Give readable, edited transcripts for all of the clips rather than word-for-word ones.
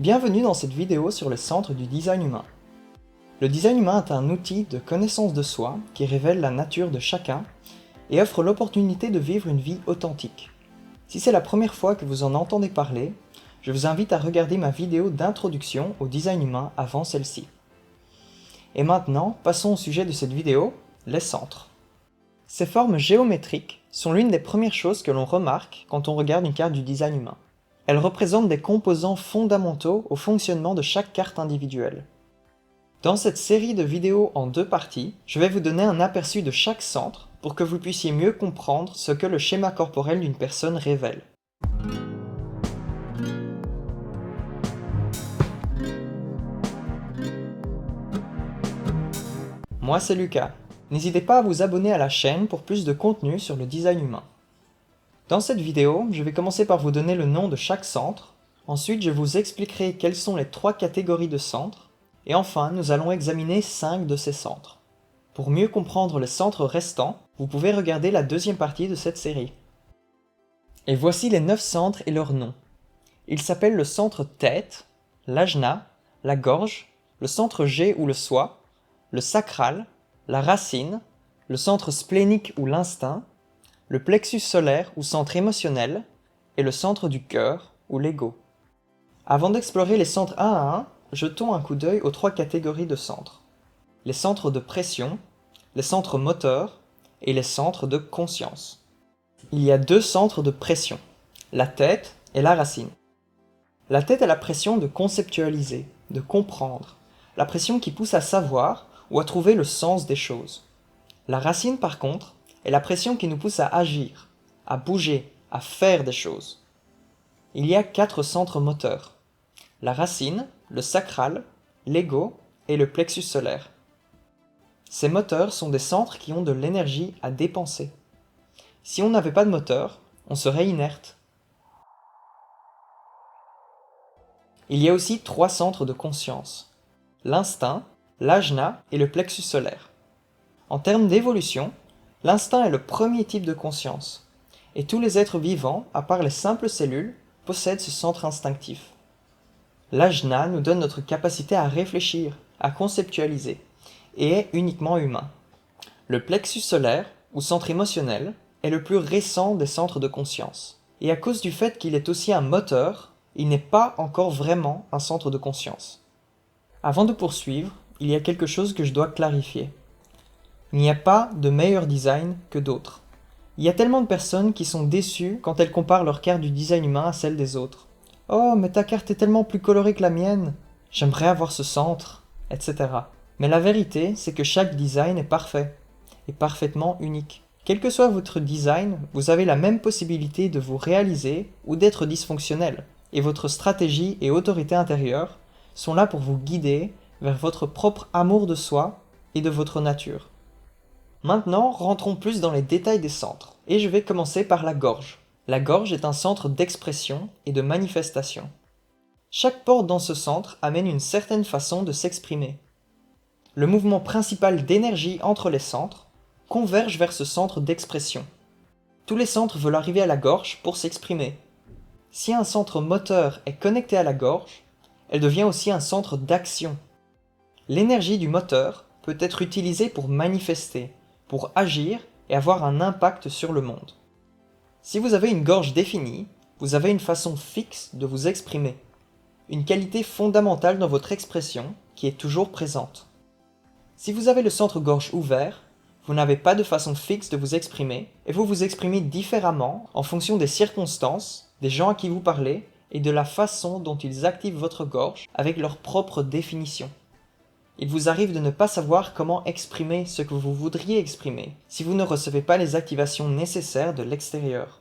Bienvenue dans cette vidéo sur le centre du design humain. Le design humain est un outil de connaissance de soi qui révèle la nature de chacun et offre l'opportunité de vivre une vie authentique. Si c'est la première fois que vous en entendez parler, je vous invite à regarder ma vidéo d'introduction au design humain avant celle-ci. Et maintenant, passons au sujet de cette vidéo, les centres. Ces formes géométriques sont l'une des premières choses que l'on remarque quand on regarde une carte du design humain. Elles représentent des composants fondamentaux au fonctionnement de chaque carte individuelle. Dans cette série de vidéos en deux parties, je vais vous donner un aperçu de chaque centre pour que vous puissiez mieux comprendre ce que le schéma corporel d'une personne révèle. Moi c'est Lucas. N'hésitez pas à vous abonner à la chaîne pour plus de contenu sur le design humain. Dans cette vidéo, je vais commencer par vous donner le nom de chaque centre, ensuite je vous expliquerai quelles sont les 3 catégories de centres, et enfin nous allons examiner 5 de ces centres. Pour mieux comprendre les centres restants, vous pouvez regarder la deuxième partie de cette série. Et voici les 9 centres et leurs noms. Ils s'appellent le centre tête, l'ajna, la gorge, le centre G ou le soi, le sacral, la racine, le centre splénique ou l'instinct, le plexus solaire ou centre émotionnel, et le centre du cœur ou l'ego. Avant d'explorer les centres un à un, jetons un coup d'œil aux 3 catégories de centres. Les centres de pression, les centres moteurs et les centres de conscience. Il y a 2 centres de pression, la tête et la racine. La tête est la pression de conceptualiser, de comprendre, la pression qui pousse à savoir ou à trouver le sens des choses. La racine par contre, est la pression qui nous pousse à agir, à bouger, à faire des choses. Il y a 4 centres moteurs. La racine, le sacral, l'ego et le plexus solaire. Ces moteurs sont des centres qui ont de l'énergie à dépenser. Si on n'avait pas de moteur, on serait inerte. Il y a aussi 3 centres de conscience. L'instinct, l'ajna et le plexus solaire. En termes d'évolution, l'instinct est le premier type de conscience, et tous les êtres vivants, à part les simples cellules, possèdent ce centre instinctif. L'ajna nous donne notre capacité à réfléchir, à conceptualiser, et est uniquement humain. Le plexus solaire, ou centre émotionnel, est le plus récent des centres de conscience, et à cause du fait qu'il est aussi un moteur, il n'est pas encore vraiment un centre de conscience. Avant de poursuivre, il y a quelque chose que je dois clarifier. Il n'y a pas de meilleur design que d'autres. Il y a tellement de personnes qui sont déçues quand elles comparent leur carte du design humain à celle des autres. « Oh, mais ta carte est tellement plus colorée que la mienne. J'aimerais avoir ce centre, etc. » Mais la vérité, c'est que chaque design est parfait, et parfaitement unique. Quel que soit votre design, vous avez la même possibilité de vous réaliser ou d'être dysfonctionnel, et votre stratégie et autorité intérieure sont là pour vous guider vers votre propre amour de soi et de votre nature. Maintenant, rentrons plus dans les détails des centres, et je vais commencer par la gorge. La gorge est un centre d'expression et de manifestation. Chaque porte dans ce centre amène une certaine façon de s'exprimer. Le mouvement principal d'énergie entre les centres converge vers ce centre d'expression. Tous les centres veulent arriver à la gorge pour s'exprimer. Si un centre moteur est connecté à la gorge, elle devient aussi un centre d'action. L'énergie du moteur peut être utilisée pour manifester, pour agir et avoir un impact sur le monde. Si vous avez une gorge définie, vous avez une façon fixe de vous exprimer, une qualité fondamentale dans votre expression qui est toujours présente. Si vous avez le centre-gorge ouvert, vous n'avez pas de façon fixe de vous exprimer et vous vous exprimez différemment en fonction des circonstances, des gens à qui vous parlez et de la façon dont ils activent votre gorge avec leur propre définition. Il vous arrive de ne pas savoir comment exprimer ce que vous voudriez exprimer si vous ne recevez pas les activations nécessaires de l'extérieur.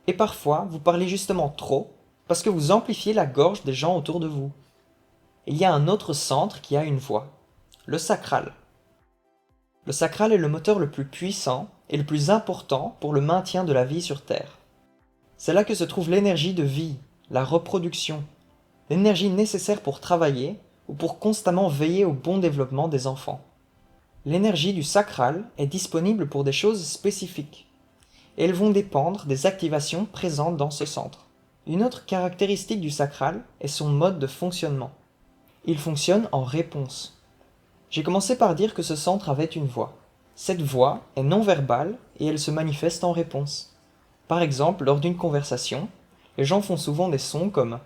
Et parfois, vous parlez justement trop parce que vous amplifiez la gorge des gens autour de vous. Il y a un autre centre qui a une voix, le sacral. Le sacral est le moteur le plus puissant et le plus important pour le maintien de la vie sur Terre. C'est là que se trouve l'énergie de vie, la reproduction, l'énergie nécessaire pour travailler ou pour constamment veiller au bon développement des enfants. L'énergie du sacral est disponible pour des choses spécifiques, et elles vont dépendre des activations présentes dans ce centre. Une autre caractéristique du sacral est son mode de fonctionnement. Il fonctionne en réponse. J'ai commencé par dire que ce centre avait une voix. Cette voix est non verbale et elle se manifeste en réponse. Par exemple, lors d'une conversation, les gens font souvent des sons comme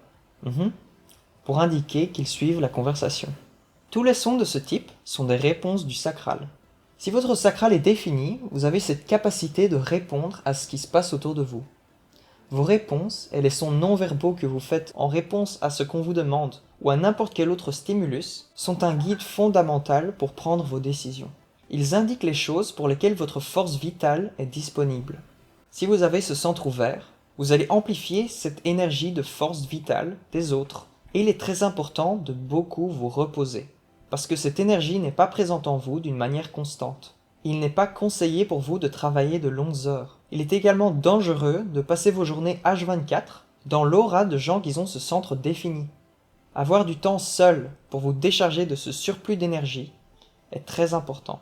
mhm pour indiquer qu'ils suivent la conversation. Tous les sons de ce type sont des réponses du sacral. Si votre sacral est défini, vous avez cette capacité de répondre à ce qui se passe autour de vous. Vos réponses et les sons non-verbaux que vous faites en réponse à ce qu'on vous demande ou à n'importe quel autre stimulus sont un guide fondamental pour prendre vos décisions. Ils indiquent les choses pour lesquelles votre force vitale est disponible. Si vous avez ce centre ouvert, vous allez amplifier cette énergie de force vitale des autres. Et il est très important de beaucoup vous reposer, parce que cette énergie n'est pas présente en vous d'une manière constante. Il n'est pas conseillé pour vous de travailler de longues heures. Il est également dangereux de passer vos journées H24 dans l'aura de gens qui ont ce centre défini. Avoir du temps seul pour vous décharger de ce surplus d'énergie est très important.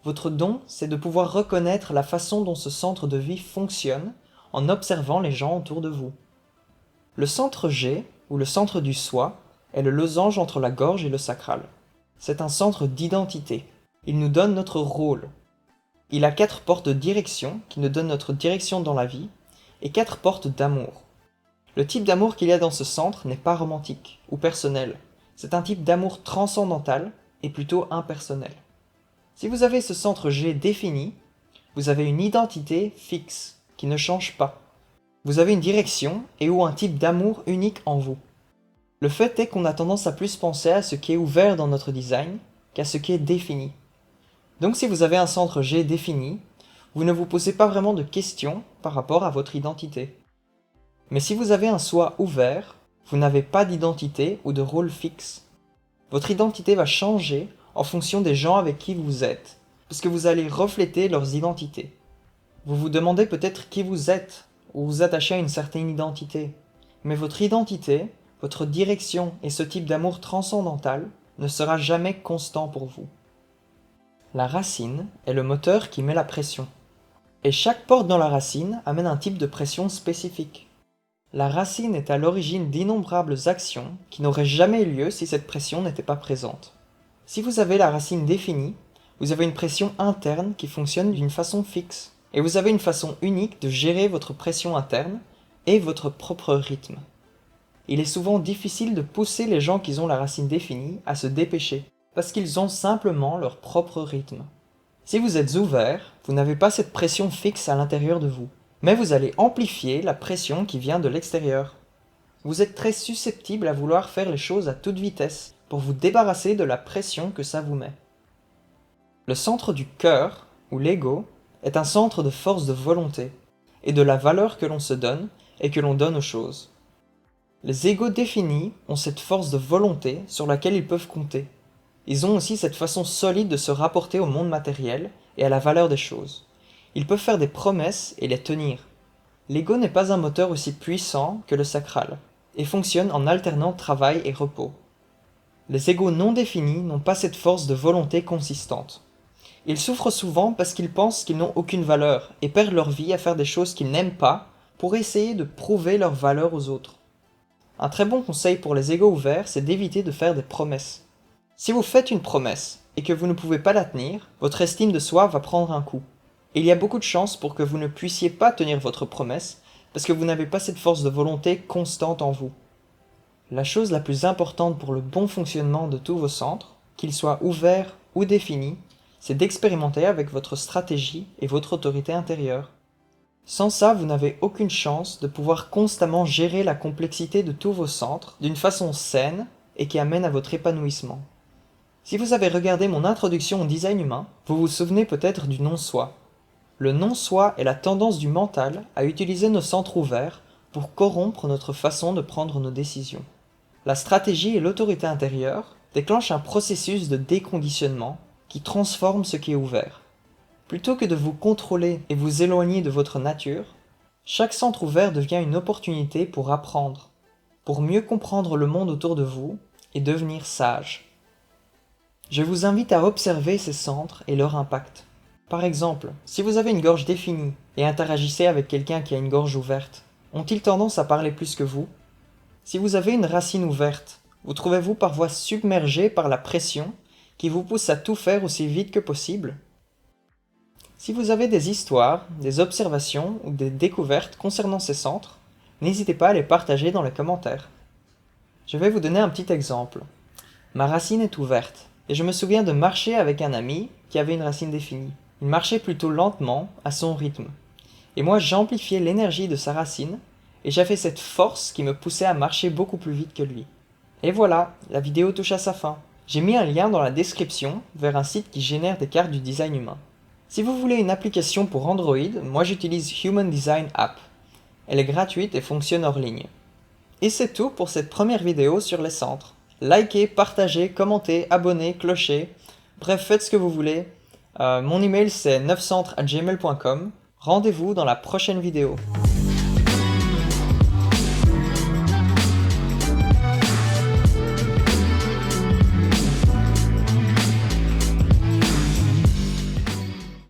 Votre don, c'est de pouvoir reconnaître la façon dont ce centre de vie fonctionne en observant les gens autour de vous. Le centre G, ou le centre du soi, est le losange entre la gorge et le sacral. C'est un centre d'identité. Il nous donne notre rôle. Il a 4 portes de direction qui nous donnent notre direction dans la vie et 4 portes d'amour. Le type d'amour qu'il y a dans ce centre n'est pas romantique ou personnel. C'est un type d'amour transcendantal et plutôt impersonnel. Si vous avez ce centre G défini, vous avez une identité fixe qui ne change pas. Vous avez une direction et ou un type d'amour unique en vous. Le fait est qu'on a tendance à plus penser à ce qui est ouvert dans notre design qu'à ce qui est défini. Donc si vous avez un centre G défini, vous ne vous posez pas vraiment de questions par rapport à votre identité. Mais si vous avez un soi ouvert, vous n'avez pas d'identité ou de rôle fixe. Votre identité va changer en fonction des gens avec qui vous êtes, parce que vous allez refléter leurs identités. Vous vous demandez peut-être qui vous êtes, ou vous attachez à une certaine identité. Mais votre identité, votre direction et ce type d'amour transcendantal ne sera jamais constant pour vous. La racine est le moteur qui met la pression. Et chaque porte dans la racine amène un type de pression spécifique. La racine est à l'origine d'innombrables actions qui n'auraient jamais eu lieu si cette pression n'était pas présente. Si vous avez la racine définie, vous avez une pression interne qui fonctionne d'une façon fixe. Et vous avez une façon unique de gérer votre pression interne et votre propre rythme. Il est souvent difficile de pousser les gens qui ont la racine définie à se dépêcher, parce qu'ils ont simplement leur propre rythme. Si vous êtes ouvert, vous n'avez pas cette pression fixe à l'intérieur de vous, mais vous allez amplifier la pression qui vient de l'extérieur. Vous êtes très susceptible à vouloir faire les choses à toute vitesse pour vous débarrasser de la pression que ça vous met. Le centre du cœur, ou l'ego, est un centre de force de volonté, et de la valeur que l'on se donne et que l'on donne aux choses. Les égos définis ont cette force de volonté sur laquelle ils peuvent compter. Ils ont aussi cette façon solide de se rapporter au monde matériel et à la valeur des choses. Ils peuvent faire des promesses et les tenir. L'ego n'est pas un moteur aussi puissant que le sacral, et fonctionne en alternant travail et repos. Les égos non définis n'ont pas cette force de volonté consistante. Ils souffrent souvent parce qu'ils pensent qu'ils n'ont aucune valeur et perdent leur vie à faire des choses qu'ils n'aiment pas pour essayer de prouver leur valeur aux autres. Un très bon conseil pour les égos ouverts, c'est d'éviter de faire des promesses. Si vous faites une promesse et que vous ne pouvez pas la tenir, votre estime de soi va prendre un coup. Et il y a beaucoup de chances pour que vous ne puissiez pas tenir votre promesse parce que vous n'avez pas cette force de volonté constante en vous. La chose la plus importante pour le bon fonctionnement de tous vos centres, qu'ils soient ouverts ou définis, c'est d'expérimenter avec votre stratégie et votre autorité intérieure. Sans ça, vous n'avez aucune chance de pouvoir constamment gérer la complexité de tous vos centres d'une façon saine et qui amène à votre épanouissement. Si vous avez regardé mon introduction au design humain, vous vous souvenez peut-être du non-soi. Le non-soi est la tendance du mental à utiliser nos centres ouverts pour corrompre notre façon de prendre nos décisions. La stratégie et l'autorité intérieure déclenchent un processus de déconditionnement qui transforme ce qui est ouvert. Plutôt que de vous contrôler et vous éloigner de votre nature, chaque centre ouvert devient une opportunité pour apprendre, pour mieux comprendre le monde autour de vous et devenir sage. Je vous invite à observer ces centres et leur impact. Par exemple, si vous avez une gorge définie et interagissez avec quelqu'un qui a une gorge ouverte, Ont-ils tendance à parler plus que vous? Si vous avez une racine ouverte, vous trouvez-vous parfois submergé par la pression qui vous pousse à tout faire aussi vite que possible? Si vous avez des histoires, des observations ou des découvertes concernant ces centres, n'hésitez pas à les partager dans les commentaires. Je vais vous donner un petit exemple. Ma racine est ouverte, et je me souviens de marcher avec un ami qui avait une racine définie. Il marchait plutôt lentement, à son rythme. Et moi j'amplifiais l'énergie de sa racine, et j'avais cette force qui me poussait à marcher beaucoup plus vite que lui. Et voilà, la vidéo touche à sa fin. J'ai mis un lien dans la description vers un site qui génère des cartes du design humain. Si vous voulez une application pour Android, moi j'utilise Human Design App. Elle est gratuite et fonctionne hors ligne. Et c'est tout pour cette première vidéo sur les centres. Likez, partagez, commentez, abonnez, clochez, bref faites ce que vous voulez. Mon email c'est 9centres@gmail.com. Rendez-vous dans la prochaine vidéo.